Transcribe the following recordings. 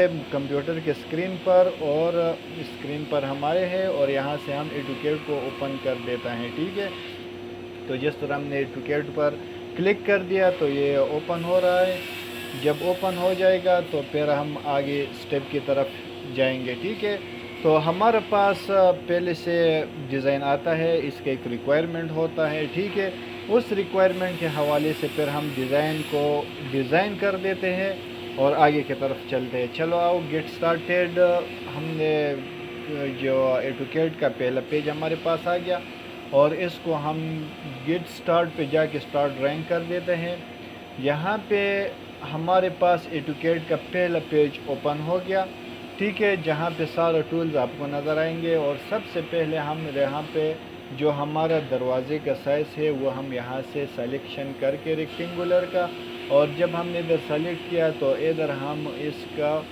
Computer के screen पर, और स्क्रीन पर हमारे है, और यहाँ से हम एडुकेट को ओपन कर देता है। ठीक है, तो जिस तरह हमने एडुकेट पर क्लिक कर दिया तो ये ओपन हो रहा है। जब ओपन हो जाएगा तो फिर हम आगे स्टेप की तरफ जाएंगे। ठीक है, तो हमारे पास पहले से डिज़ाइन आता है, इसका एक रिक्वायरमेंट होता है। ठीक है, उस रिक्वायरमेंट के हवाले से फिर हम डिज़ाइन को डिज़ाइन कर देते हैं और आगे की तरफ चलते हैं। चलो आओ गेट स्टार्टेड। हमने जो एडुकेट का पहला पेज हमारे पास आ गया, और इसको हम गेट स्टार्ट पे जाके स्टार्ट रैंक कर देते हैं। यहाँ पे हमारे पास एडुकेट का पहला पेज ओपन हो गया। ठीक है, जहाँ पे सारे टूल्स आपको नज़र आएंगे, और सबसे पहले हम यहाँ पे जो हमारा दरवाज़े का साइज़ है वो हम यहाँ से सिलेक्शन करके रेक्टेंगुलर का, और जब हमने इधर सेलेक्ट किया तो इधर हम इसका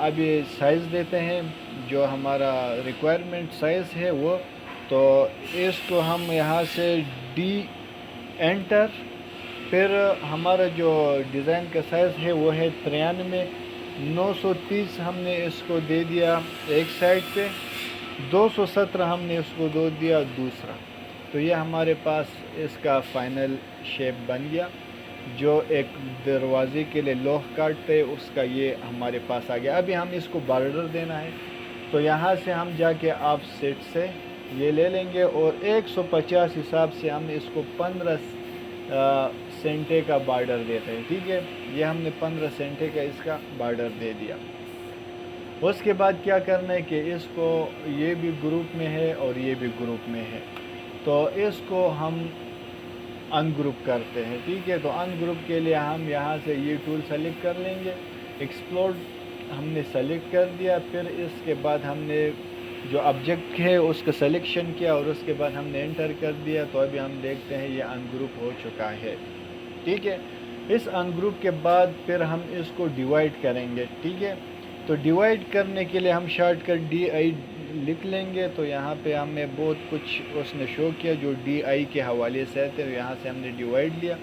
अभी साइज़ देते हैं जो हमारा रिक्वायरमेंट साइज़ है वो। तो इसको हम यहाँ से डी एंटर, फिर हमारा जो डिज़ाइन का साइज़ है वो है 93, 930 हमने इसको दे दिया एक साइड पे, 217 हमने इसको दे दिया दूसरा। तो ये हमारे पास इसका फ़ाइनल शेप बन गया। जो एक दरवाज़े के लिए लोह काटते उसका ये हमारे पास आ गया। अभी हम इसको बॉर्डर देना है, तो यहाँ से हम जाके आप सेट से ये ले लेंगे, और 150 हिसाब से हम इसको 15 सेंटे का बॉर्डर देते हैं। ठीक है, ये हमने 15 सेंटे का इसका बॉर्डर दे दिया। उसके बाद क्या करना है कि इसको, ये भी ग्रुप में है और ये भी ग्रुप में है, तो इसको हम अनग्रुप करते हैं। ठीक है, तो अनग्रुप के लिए हम यहाँ से ये टूल सेलेक्ट कर लेंगे, एक्सप्लोर हमने सेलेक्ट कर दिया, फिर इसके बाद हमने जो ऑब्जेक्ट है उसका सिलेक्शन किया, और उसके बाद हमने एंटर कर दिया। तो अभी हम देखते हैं ये अनग्रुप हो चुका है। ठीक है, इस अनग्रुप के बाद फिर हम इसको डिवाइड करेंगे। ठीक है, तो डिवाइड करने के लिए हम शॉर्टकट DI लिख लेंगे। तो यहाँ पे हमें बहुत कुछ उसने शो किया जो DI के हवाले से है, तो यहाँ से हमने डिवाइड लिया,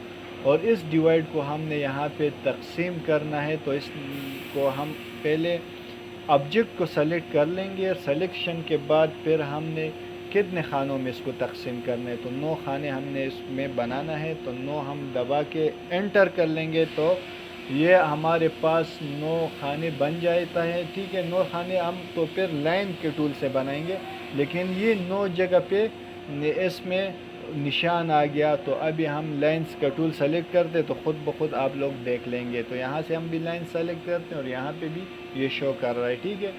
और इस डिवाइड को हमने यहाँ पे तकसीम करना है। तो इसको हम पहले ऑब्जेक्ट को सेलेक्ट कर लेंगे, सिलेक्शन के बाद फिर हमने कितने खानों में इसको तकसीम करना है, तो 9 खाने हमने इसमें बनाना है। तो 9 हम दबा के एंटर कर लेंगे, तो ये हमारे पास 9 खाने बन जाता है। ठीक है, 9 खाने हम तो फिर लाइन के टूल से बनाएंगे, लेकिन ये 9 जगह पे इसमें निशान आ गया। तो अभी हम लाइन्स का टूल सेलेक्ट करते तो ख़ुद ब खुद आप लोग देख लेंगे। तो यहाँ से हम भी लाइन सेलेक्ट करते हैं, और यहाँ पे भी ये शो कर रहा है। ठीक है,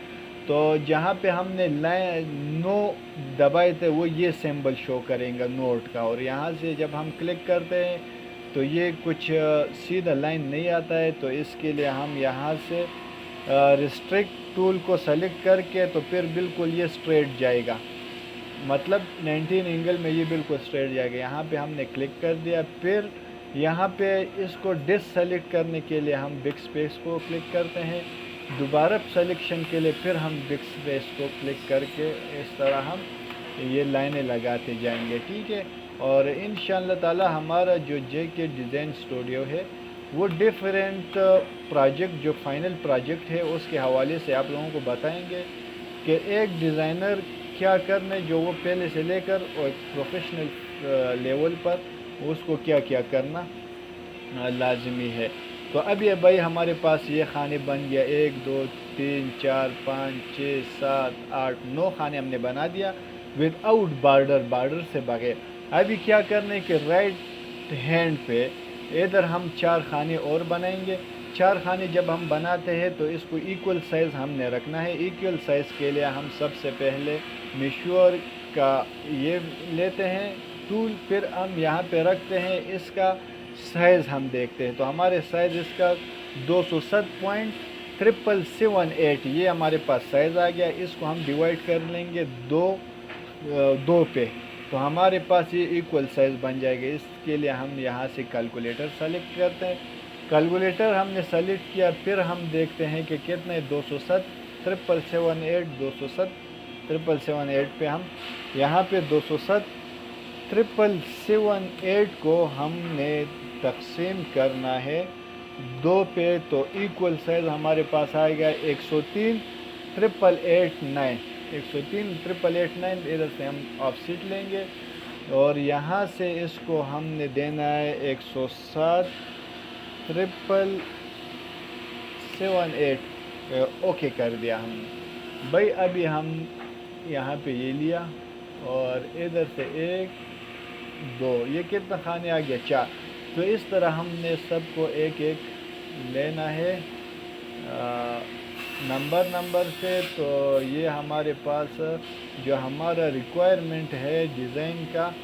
तो जहाँ पे हमने लाइन 9 दबाए थे वो ये सिंबल शो करेंगे नोट का, और यहाँ से जब हम क्लिक करते हैं तो ये कुछ सीधा लाइन नहीं आता है। तो इसके लिए हम यहाँ से रिस्ट्रिक्ट टूल को सेलेक्ट करके, तो फिर बिल्कुल ये स्ट्रेट जाएगा, मतलब 19 एंगल में ये बिल्कुल स्ट्रेट जाएगा। यहाँ पे हमने क्लिक कर दिया, फिर यहाँ पे इसको डिससेलेक्ट करने के लिए हम बिग स्पेस को क्लिक करते हैं, दोबारा सिलेक्शन के लिए फिर हम बिग स्पेस को क्लिक करके इस तरह हम ये लाइनें लगाते जाएंगे। ठीक है, और इंशाअल्लाह ताला हमारा जो JK डिज़ाइन स्टूडियो है वो डिफरेंट प्रोजेक्ट, जो फाइनल प्रोजेक्ट है उसके हवाले से आप लोगों को बताएंगे कि एक डिज़ाइनर क्या करना है, जो वो पहले से लेकर और प्रोफेशनल लेवल पर उसको क्या क्या करना लाजमी है। तो अभी भाई हमारे पास ये खाने बन गया, 1 2 3 4 5 6 7 8 9 खाने हमने बना दिया विदाउट बॉर्डर से बगैर। अभी क्या करने के राइट हैंड पे इधर हम 4 खाने और बनाएंगे। 4 खाने जब हम बनाते हैं तो इसको इक्वल साइज़ हमने रखना है। इक्वल साइज़ के लिए हम सबसे पहले मेश्योर का ये लेते हैं टूल, फिर हम यहाँ पे रखते हैं इसका साइज़ हम देखते हैं। तो हमारे साइज़ इसका 207.778 ये हमारे पास साइज़ आ गया। इसको हम डिवाइड कर लेंगे दो पे, तो हमारे पास ये इक्वल साइज़ बन जाएगा। इसके लिए हम यहाँ से कैलकुलेटर सेलेक्ट करते हैं। कैलकुलेटर हमने सेलेक्ट किया, फिर हम देखते हैं कि कितने 207,778 पे हम यहाँ पे 207,778 को हमने तकसीम करना है 2 पे, तो इक्वल साइज़ हमारे पास आएगा 103 888 103 888। इधर से हम ऑफसेट लेंगे और यहाँ से इसको हमने देना है 107 778। ओके कर दिया हमने भाई। अभी हम यहाँ पे ये लिया और इधर से 1 2, ये कितना खाने आ गया 4। तो इस तरह हमने सबको एक एक लेना है नंबर से। तो ये हमारे पास जो हमारा रिक्वायरमेंट है डिज़ाइन का,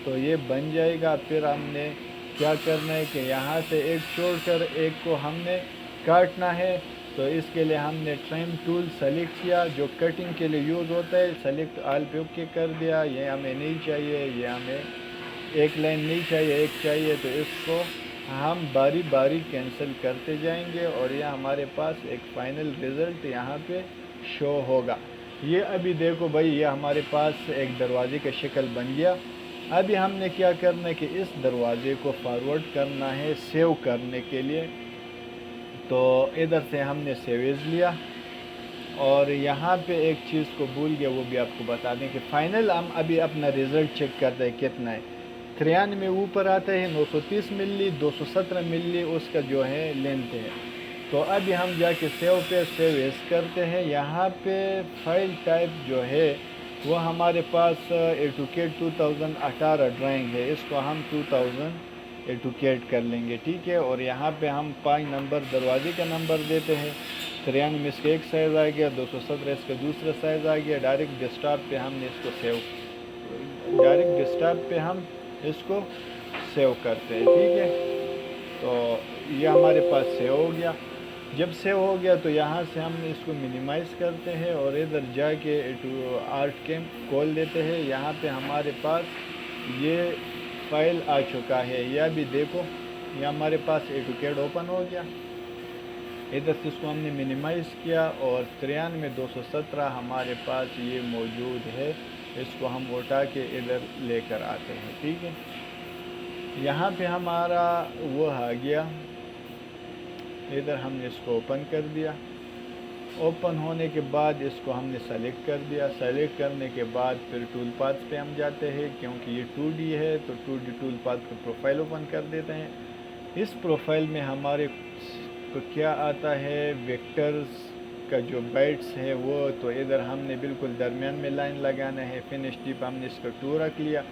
तो ये बन जाएगा। फिर हमने क्या करना है कि यहाँ से एक छोड़कर एक को हमने काटना है। तो इसके लिए हमने ट्रिम टूल सेलेक्ट किया जो कटिंग के लिए यूज़ होता है। सेलेक्ट ऑल पे ओके कर दिया। ये हमें नहीं चाहिए, ये हमें एक लाइन नहीं चाहिए, एक चाहिए। तो इसको हम बारी बारी कैंसिल करते जाएंगे और ये हमारे पास एक फ़ाइनल रिज़ल्ट यहाँ पे शो होगा। ये अभी देखो भाई, ये हमारे पास एक दरवाज़े का शक्ल बन गया। अभी हमने क्या करना है कि इस दरवाज़े को फॉरवर्ड करना है सेव करने के लिए। तो इधर से हमने सेवेज लिया और यहाँ पे एक चीज़ को भूल गया, वो भी आपको बता दें कि फ़ाइनल हम अभी अपना रिज़ल्ट चेक करते हैं कितना है। 93 में ऊपर आता है, 930 मिली, 217 मिली उसका जो है लेंथ है। तो अभी हम जाके सेव पे सेव एस करते हैं। यहाँ पे फाइल टाइप जो है वो हमारे पास एटुकेट 2018 ड्राइंग है, इसको हम 2000 एटुकेट कर लेंगे, ठीक है। और यहाँ पे हम 5 नंबर दरवाजे का नंबर देते हैं। 93 में इसका एक साइज़ आ गया, 217 इसका दूसरा साइज़ आ गया। डायरेक्ट डेस्कटॉप पे हमने इसको इसको सेव करते हैं, ठीक है। तो ये हमारे पास सेव हो गया। जब सेव हो गया तो यहाँ से हम इसको मिनिमाइज़ करते हैं और इधर जाके आर्ट कैम खोल देते हैं। यहाँ पे हमारे पास ये फाइल आ चुका है। यह भी देखो, ये हमारे पास एटुकेट ओपन हो गया। इधर से इसको हमने मिनिमाइज़ किया और 93 में 217 हमारे पास ये मौजूद है। इसको हम उठा के इधर लेकर आते हैं, ठीक है। यहाँ पे हमारा वो आ गया। इधर हमने इसको ओपन कर दिया। ओपन होने के बाद इसको हमने सेलेक्ट कर दिया। सेलेक्ट करने के बाद फिर टूल पाथ पे हम जाते हैं, क्योंकि ये 2D है तो 2D टूल पाथ को प्रोफाइल ओपन कर देते हैं। इस प्रोफाइल में हमारे को क्या आता है, वेक्टर्स का जो बाइट्स है वो। तो इधर हमने बिल्कुल दरमियान में लाइन लगाना है। फिनिश टिप हमने इसका 2 रख लिया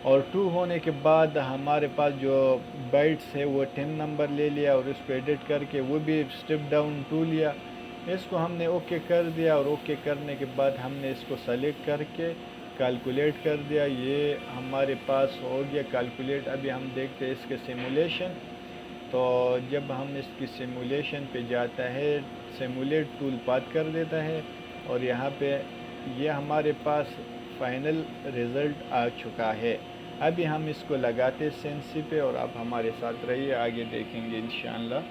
और 2 होने के बाद हमारे पास जो बाइट्स है वो 10 नंबर ले लिया और इसको एडिट करके वो भी स्टेप डाउन 2 लिया। इसको हमने ओके कर दिया और ओके करने के बाद हमने इसको सेलेक्ट करके कैलकुलेट कर दिया। ये हमारे पास हो गया कैलकुलेट। अभी हम देखते हैं इसके सिमुलेशन। तो जब हम इसकी सिमुलेशन पे जाता है, सिमुलेट टूल पाथ कर देता है और यहाँ पे ये हमारे पास फाइनल रिज़ल्ट आ चुका है। अभी हम इसको लगाते सेंसी पे और आप हमारे साथ रहिए, आगे देखेंगे इंशाअल्लाह।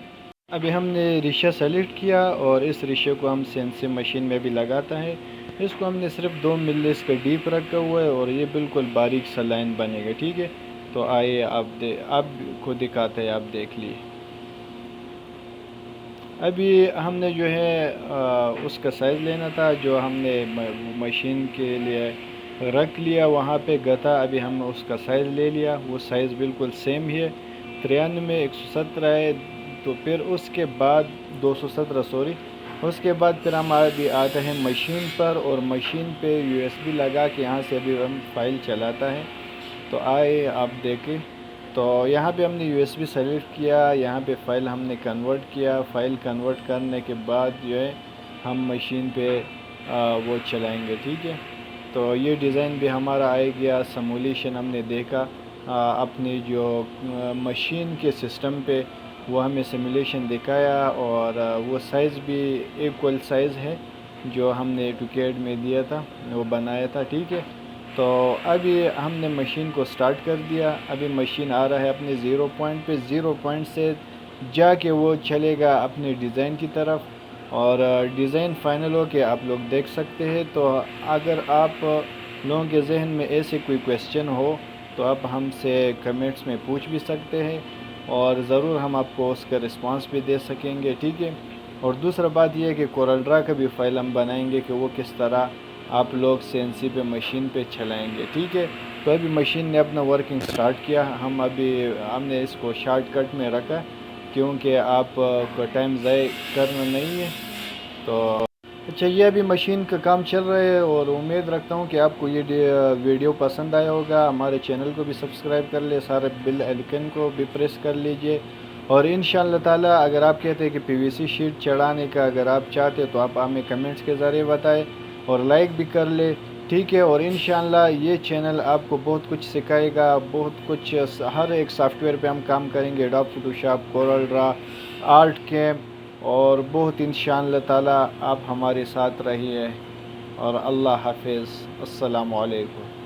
अभी हमने रिशा सेलेक्ट किया और इस रिशे को हम सेंसी मशीन में भी लगाता है। इसको हमने सिर्फ 2 मिली इसका डीप रखा हुआ है और ये बिल्कुल बारीक सा लाइन बनेगा, ठीक है। तो आइए आपको दिखाते हैं, आप देख लिए। अभी हमने जो है उसका साइज़ लेना था जो हमने मशीन के लिए रख लिया, वहाँ पे गता। अभी हम उसका साइज़ ले लिया, वो साइज़ बिल्कुल सेम ही है। 93 में 117 है। तो फिर उसके बाद 217 सॉरी, उसके बाद फिर हम अभी आते हैं मशीन पर और मशीन पे USB लगा के यहाँ से अभी हम फाइल चलाता है। तो आए आप देखें, तो यहाँ पे हमने USB सेलेक्ट किया, यहाँ पे फ़ाइल हमने कन्वर्ट किया। फ़ाइल कन्वर्ट करने के बाद जो है हम मशीन पे वो चलाएंगे, ठीक है। तो ये डिज़ाइन भी हमारा आ गया। सिमुलेशन हमने देखा अपनी जो मशीन के सिस्टम पे, वो हमें सिमुलेशन दिखाया और वो साइज़ भी इक्वल साइज़ है जो हमने एटुकेट में दिया था, वो बनाया था, ठीक है। तो अभी हमने मशीन को स्टार्ट कर दिया। अभी मशीन आ रहा है अपने 0 पॉइंट पे। 0 पॉइंट से जाके वो चलेगा अपने डिज़ाइन की तरफ और डिज़ाइन फाइनल हो के आप लोग देख सकते हैं। तो अगर आप लोगों के जहन में ऐसे कोई क्वेश्चन हो तो आप हमसे कमेंट्स में पूछ भी सकते हैं। اور ضرور ہم آپ کو اس کا رسپانس بھی دے سکیں گے، ٹھیک ہے۔ اور دوسرا بات یہ ہے کہ کورل ڈرا کا بھی فائل ہم بنائیں گے کہ وہ کس طرح آپ لوگ CNC پہ مشین پہ چلائیں گے، ٹھیک ہے۔ تو ابھی مشین نے اپنا ورکنگ سٹارٹ کیا، ہم نے اس کو شارٹ کٹ میں رکھا کیونکہ آپ کو ٹائم ضائع کرنا نہیں ہے۔ تو اچھا، یہ ابھی مشین کا کام چل رہا ہے اور امید رکھتا ہوں کہ آپ کو یہ ویڈیو پسند آیا ہوگا۔ ہمارے چینل کو بھی سبسکرائب کر لے، سارے بیل آئیکن کو بھی پریس کر لیجئے، اور انشاءاللہ تعالی اگر آپ کہتے ہیں کہ PVC شیٹ چڑھانے کا اگر آپ چاہتے تو آپ ہمیں کمنٹس کے ذریعے بتائیں اور لائک بھی کر لے، ٹھیک ہے۔ اور انشاءاللہ یہ چینل آپ کو بہت کچھ سکھائے گا، بہت کچھ، ہر ایک سافٹ ویئر پہ ہم کام کریں گے، ایڈوب فوٹوشاپ، کورل ڈرا، آرٹ کیم، اور بہت انشاءاللہ تعالی آپ ہمارے ساتھ رہیے، اور اللہ حافظ، السلام علیکم۔